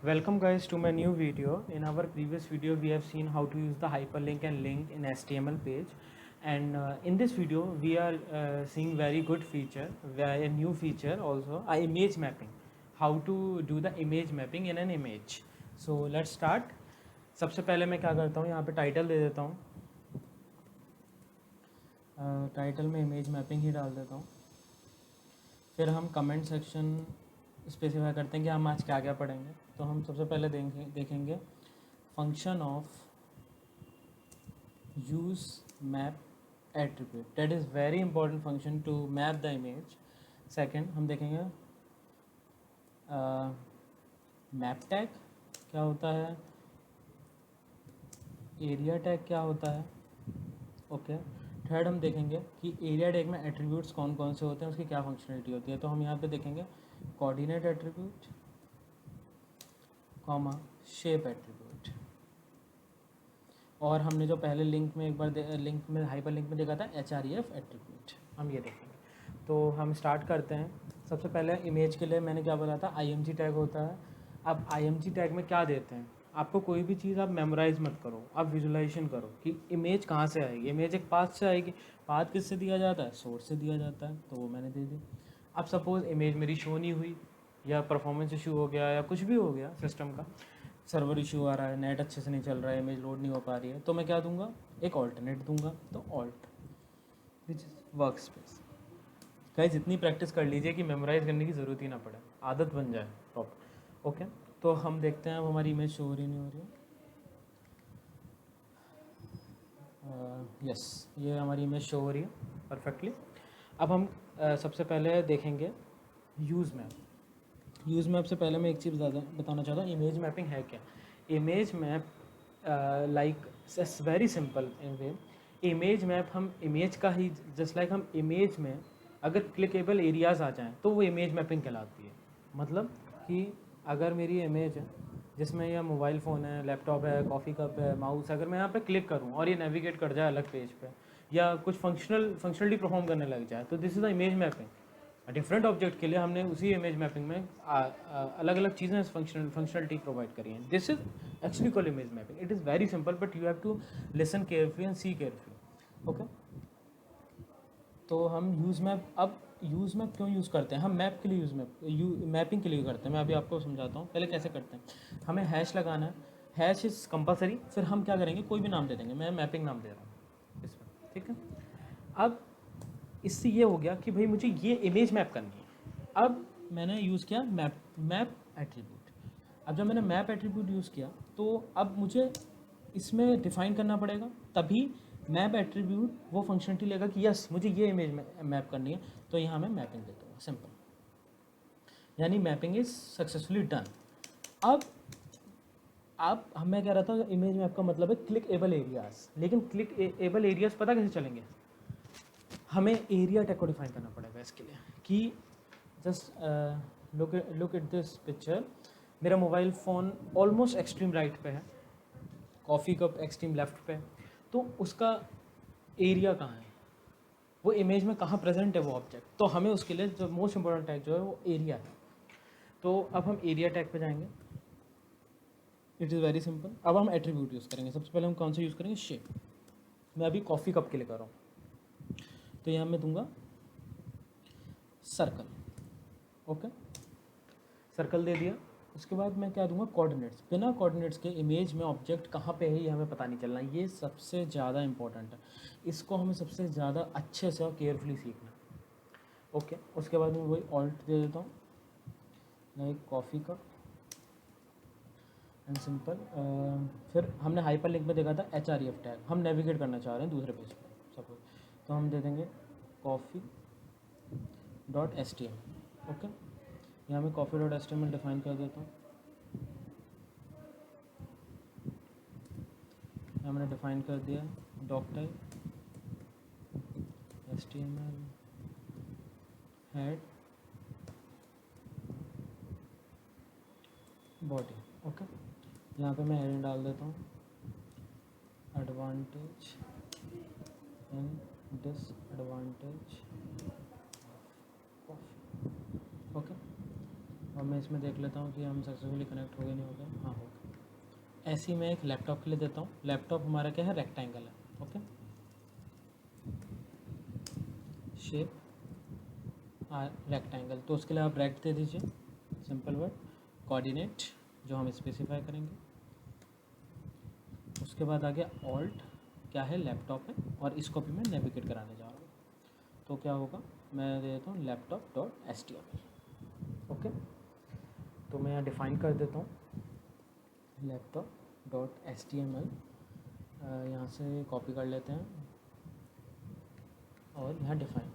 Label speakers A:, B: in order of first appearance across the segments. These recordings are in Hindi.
A: Welcome guys to my new video. In our previous video we have seen how to use the hyperlink and link in HTML page, and in this video we are seeing very good feature, a new feature also, image mapping. How to do the image mapping in an image. So let's start. सबसे पहले मैं क्या करता हूँ, यहाँ पे टाइटल दे देता हूँ, टाइटल में इमेज मैपिंग ही डाल देता हूँ। फिर हम कमेंट सेक्शन स्पेसिफाई करते हैं कि हम आज क्या क्या पढ़ेंगे। तो हम सबसे पहले देखेंगे function of use map attribute, that is very important function to map the image. Second हम देखेंगे मैप टैग क्या होता है, एरिया टैग क्या होता है। ओके थर्ड हम देखेंगे कि एरिया टैग में एट्रीब्यूट्स कौन कौन से होते हैं, उसकी क्या फंक्शनलिटी होती है। तो हम यहाँ पे देखेंगे coordinate attribute comma shape attribute, और हमने जो पहले लिंक में एक बार लिंक में हाइपर लिंक में देखा था href एट्रीब्यूट, हम ये देखेंगे। तो हम स्टार्ट करते हैं। सबसे पहले इमेज के लिए मैंने क्या बोला था, img टैग होता है। अब img टैग में क्या देते हैं, आपको कोई भी चीज़ आप मेमोराइज मत करो, आप विजुलाइजेशन करो कि इमेज कहाँ से आएगी। इमेज एक पाथ से आएगी, पाथ किससे दिया जाता है, सोर्स से दिया जाता है, तो वो मैंने दे दी। अब सपोज़ इमेज मेरी शो नहीं हुई, या परफॉर्मेंस इशू हो गया, या कुछ भी हो गया, सिस्टम का सर्वर इशू आ रहा है, नेट अच्छे से नहीं चल रहा है, इमेज लोड नहीं हो पा रही है, तो मैं क्या दूंगा, एक ऑल्टरनेट दूंगा। तो alt which is work space. Guys जितनी प्रैक्टिस कर लीजिए कि मेमोराइज करने की ज़रूरत ही ना पड़े, आदत बन जाए प्रॉपर। ओके तो हम देखते हैं अब हमारी इमेज शो हो रही नहीं हो रही है। यस ये हमारी इमेज शो हो रही है परफेक्टली। अब हम सबसे पहले देखेंगे यूज़ मैप। यूज़ मैप से पहले मैं एक चीज़ बताना चाहता हूँ, इमेज मैपिंग है क्या। Image map like very simple in way. Image map हम इमेज का ही, जस्ट लाइक हम इमेज में अगर क्लिकेबल एरियाज़ आ जाएँ तो वो इमेज मैपिंग कहलाती है। मतलब कि अगर मेरी इमेज है जिसमें यह मोबाइल फ़ोन है, लैपटॉप है, कॉफ़ी कप है, माउस, अगर मैं यहाँ पे क्लिक करूँ और ये नेविगेट कर जाए अलग पेज पे, या कुछ फंक्शनलिटी परफॉर्म करने लग जाए, तो this is the image mapping. Different object के लिए हमने उसी इमेज मैपिंग में अलग अलग चीज़ें फंक्शनलिटी प्रोवाइड करी हैं। This is actually called image mapping. It is very simple but you have to listen carefully and see carefully. Okay तो हम यूज़ मैप, अब यूज़ मैप क्यों यूज़ करते हैं, हम मैप के लिए यूज़ मैप मैपिंग के लिए करते हैं। मैं अभी आपको समझाता हूँ पहले कैसे करते हैं। हमें हैश लगाना है, हैश इज़ कंपलसरी। फिर हम क्या करेंगे, कोई भी नाम दे देंगे, मैं मैपिंग नाम दे रहा हूँ इसमें, ठीक है। अब इससे ये हो गया कि भाई मुझे ये इमेज मैप करनी है। अब मैंने यूज़ किया मैप एट्रीब्यूट। अब जब मैंने मैप एट्रीब्यूट यूज़ किया तो अब मुझे इसमें डिफ़ाइन करना पड़ेगा, तभी मैप एट्रीब्यूट वो फंक्शनलिटी लेगा कि यस मुझे ये इमेज मैप करनी है, तो यहाँ मैं मैपिंग दे दूँगा, सिंपल। यानी मैपिंग इज़ सक्सेसफुली डन। अब मैं कह रहा था इमेज मैप का मतलब है क्लिक एबल एरियाज़, लेकिन क्लिक एबल एरियाज़ पता कैसे चलेंगे, हमें एरिया टैग को डिफाइन करना पड़ेगा इसके लिए। कि just look at this picture, मेरा mobile phone almost extreme right पे है, कॉफ़ी कप एक्सट्रीम लेफ्ट पे, तो उसका एरिया कहाँ है, वो इमेज में कहाँ प्रेजेंट है वो ऑब्जेक्ट। तो हमें उसके लिए जो मोस्ट इंपॉर्टेंट टैग जो है वो एरिया है। तो अब हम एरिया टैग पे जाएंगे। It is very simple. अब हम एट्रीब्यूट यूज़ करेंगे। सबसे पहले हम कौन सा यूज़ करेंगे, शेप। मैं अभी कॉफ़ी कप के लिए कर रहा हूँ, तो यहाँ मैं दूंगा सर्कल। ओके सर्कल दे दिया। उसके बाद मैं क्या दूंगा, कोऑर्डिनेट्स। बिना कोऑर्डिनेट्स के इमेज में ऑब्जेक्ट कहाँ पे है ये हमें पता नहीं चलना, ये सबसे ज़्यादा इंपॉर्टेंट है। इसको हमें सबसे ज़्यादा अच्छे से और केयरफुली सीखना। ओके उसके बाद मैं वही ऑल्ट दे देता हूँ, like coffee cup and simple. फिर हमने हाइपर लिंक में देखा था href टैग, हम नेविगेट करना चाह रहे हैं दूसरे पेज पर सपोज, तो हम दे देंगे कॉफ़ी डॉट html। ओके यहाँ मैं कॉफ़ी डॉट html डिफाइन कर देता हूँ। यहाँ मैंने डिफाइन कर दिया doc type html head body. Okay यहाँ पे मैं हेडिंग डाल देता हूँ एडवांटेज एंड डिसएडवांटेज। ओके और मैं इसमें देख लेता हूँ कि हम सक्सेसफुली कनेक्ट हो गए नहीं हो गए, हाँ हो गए। ऐसे ही मैं एक लैपटॉप के लिए देता हूँ। लैपटॉप हमारा क्या है, रेक्टेंगल है, ओके। शेप रेक्टेंगल, तो उसके लिए आप रेक्ट दे दीजिए, सिंपल वर्ड। कोऑर्डिनेट जो हम स्पेसिफाई करेंगे, उसके बाद आ गया ऑल्ट, क्या है, लैपटॉप है, और इसको भी मैं नेविगेट कराने जा रहा हूँ। तो क्या होगा, मैं दे देता हूँ laptop.html, ओके। तो मैं यहाँ डिफ़ाइन कर देता हूँ laptop.html, यहाँ से कॉपी कर लेते हैं और यहाँ डिफ़ाइन,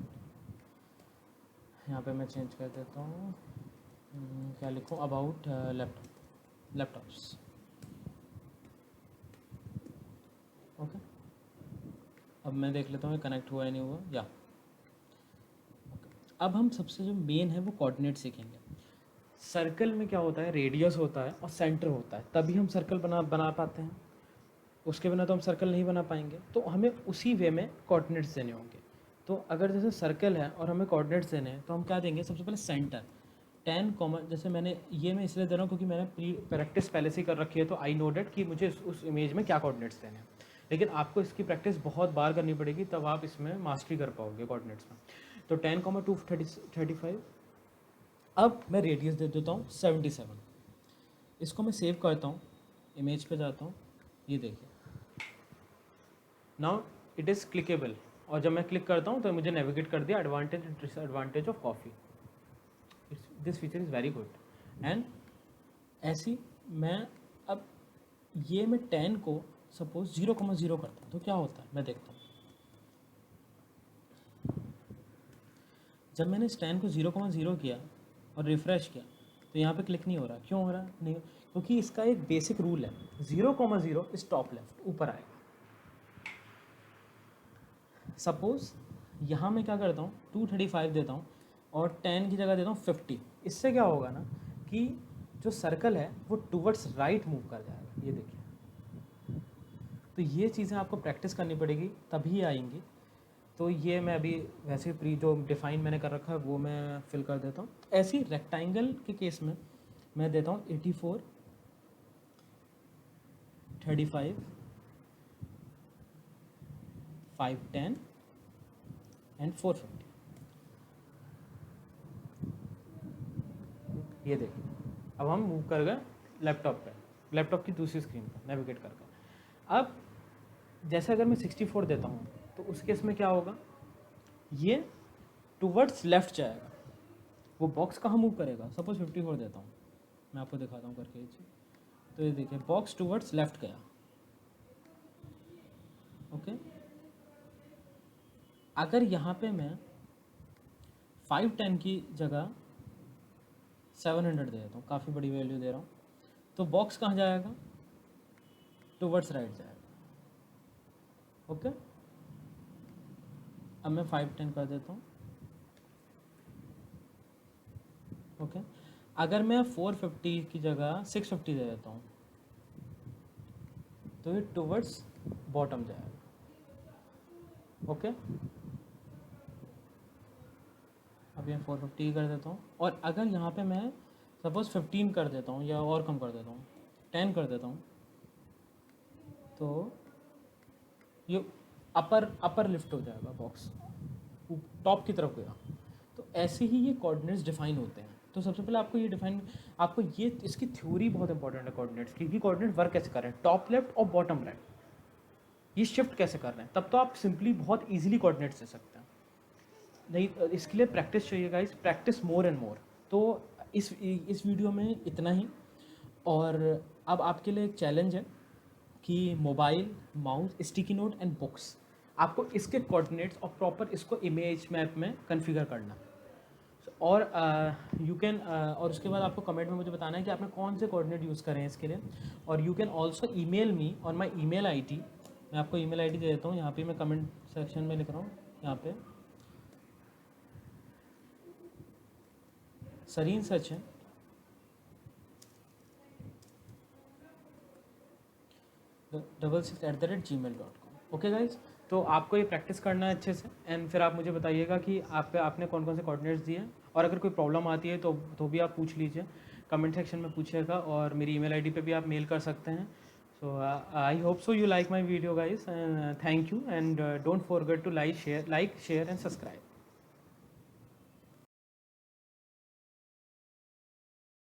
A: यहाँ पे मैं चेंज कर देता हूँ, क्या लिखूँ, अबाउट लैपटॉप्स, ओके। अब मैं देख लेता हूँ कनेक्ट हुआ है नहीं हुआ, या अब हम सबसे जो मेन है वो कोऑर्डिनेट सीखेंगे। सर्कल में क्या होता है, रेडियस होता है और सेंटर होता है, तभी हम सर्कल बना पाते हैं, उसके बिना तो हम सर्कल नहीं बना पाएंगे। तो हमें उसी वे में कोऑर्डिनेट्स देने होंगे। तो अगर जैसे सर्कल है और हमें कोऑर्डिनेट्स देने हैं तो हम क्या देंगे, सबसे पहले सेंटर 10 कॉमन, जैसे मैंने ये मैं इसलिए दे रहा हूँ क्योंकि मैंने प्रैक्टिस पहले से ही कर रखी है, तो आई नो डेट कि मुझे उस इमेज में क्या कोऑर्डिनेट्स देने हैं। लेकिन आपको इसकी प्रैक्टिस बहुत बार करनी पड़ेगी, तब आप इसमें मास्टरी कर पाओगे कोऑर्डिनेट्स में। तो 10,235। अब मैं रेडियस दे देता हूँ 77। इसको मैं सेव करता हूँ, इमेज पे जाता हूँ, ये देखिए नाउ इट इज़ क्लिकेबल, और जब मैं क्लिक करता हूँ तो मुझे नेविगेट कर दिया advantage disadvantage of coffee. This feature is very good. And ऐसी मैं अब ये मैं 10 को सपोज 0,0 करता हूँ तो क्या होता है, मैं देखता हूँ। जब मैंने इस 10 को 0,0 किया और रिफ़्रेश किया तो यहाँ पे क्लिक नहीं हो रहा। क्यों हो रहा नहीं, क्योंकि इसका एक बेसिक रूल है, 0,0 इस टॉप लेफ्ट ऊपर आएगा। सपोज़ यहाँ मैं क्या करता हूँ, 235 देता हूँ और 10 की जगह देता हूँ 50। इससे क्या होगा ना कि जो सर्कल है वो टूवर्ड्स राइट मूव कर जाएगा, ये देखिए। तो ये चीज़ें आपको प्रैक्टिस करनी पड़ेगी तभी आएंगी। तो ये मैं अभी वैसे जो डिफ़ाइन मैंने कर रखा है वो मैं फिल कर देता हूँ। ऐसे ही रेक्टेंगल के केस में मैं देता हूँ 84, 35, 510 एंड 450। ये देखिए, अब हम मूव कर गए लैपटॉप पे, लैपटॉप की दूसरी स्क्रीन पर नेविगेट करके। अब जैसे अगर मैं 64 देता हूँ तो उस केस में क्या होगा, ये टूवर्ड्स लेफ्ट जाएगा। वो बॉक्स कहाँ मूव करेगा, सपोज 54 देता हूँ, मैं आपको दिखाता हूँ करके ये चीज़। तो ये देखिए बॉक्स टूवर्ड्स लेफ्ट गया, ओके। अगर यहाँ पे मैं 510 की जगह 700 दे देता हूँ, काफ़ी बड़ी वैल्यू दे रहा हूँ, तो बॉक्स कहाँ जाएगा, टूवर्ड्स राइट जाएगा, ओके। अब मैं 510 कर देता हूँ, ओके। अगर मैं 450 की जगह 650 दे देता हूँ तो ये टूवर्ड्स बॉटम जाएगा, ओके। अब ये 450 कर देता हूँ, और अगर यहाँ पे मैं सपोज 15 कर देता हूँ या और कम कर देता हूँ, 10 कर देता हूँ, तो ये अपर लिफ्ट हो जाएगा, बॉक्स टॉप की तरफ गया। तो ऐसे ही ये कोऑर्डिनेट्स डिफाइन होते हैं। तो सबसे पहले आपको ये डिफाइन, आपको ये इसकी थ्योरी बहुत इंपॉर्टेंट है कोऑर्डिनेट्स की, कोऑर्डिनेट वर्क कैसे कर रहे हैं, टॉप लेफ्ट और बॉटम राइट, ये शिफ्ट कैसे कर रहे हैं, तब तो आप सिंपली बहुत ईजिली कोऑर्डिनेट्स दे सकते हैं। नहीं, इसके लिए प्रैक्टिस चाहिए guys, practice more and more. तो इस वीडियो में इतना ही। और अब आपके लिए एक चैलेंज है कि mobile, mouse, sticky note and books, आपको इसके कोऑर्डिनेट्स और प्रॉपर इसको इमेज मैप में कॉन्फ़िगर करना। और यू कैन और उसके बाद आपको कमेंट में मुझे बताना है कि आपने कौन से कोऑर्डिनेट यूज़ करें इसके लिए। और you can also email me on my email ID. मैं आपको ईमेल आईडी दे देता हूँ, यहाँ पे मैं कमेंट सेक्शन में लिख रहा हूँ, यहाँ पे Sarin Sachin $666@gmail.com। Okay guys, तो आपको ये प्रैक्टिस करना है अच्छे से, एंड फिर आप मुझे बताइएगा कि आपने कौन कौन से कोऑर्डिनेट्स दिए हैं। और अगर कोई प्रॉब्लम आती है तो भी आप पूछ लीजिए, कमेंट सेक्शन में पूछिएगा, और मेरी ईमेल आईडी पे भी आप मेल कर सकते हैं. So I hope so you like my video guys, and thank you, and don't forget to like, share and subscribe.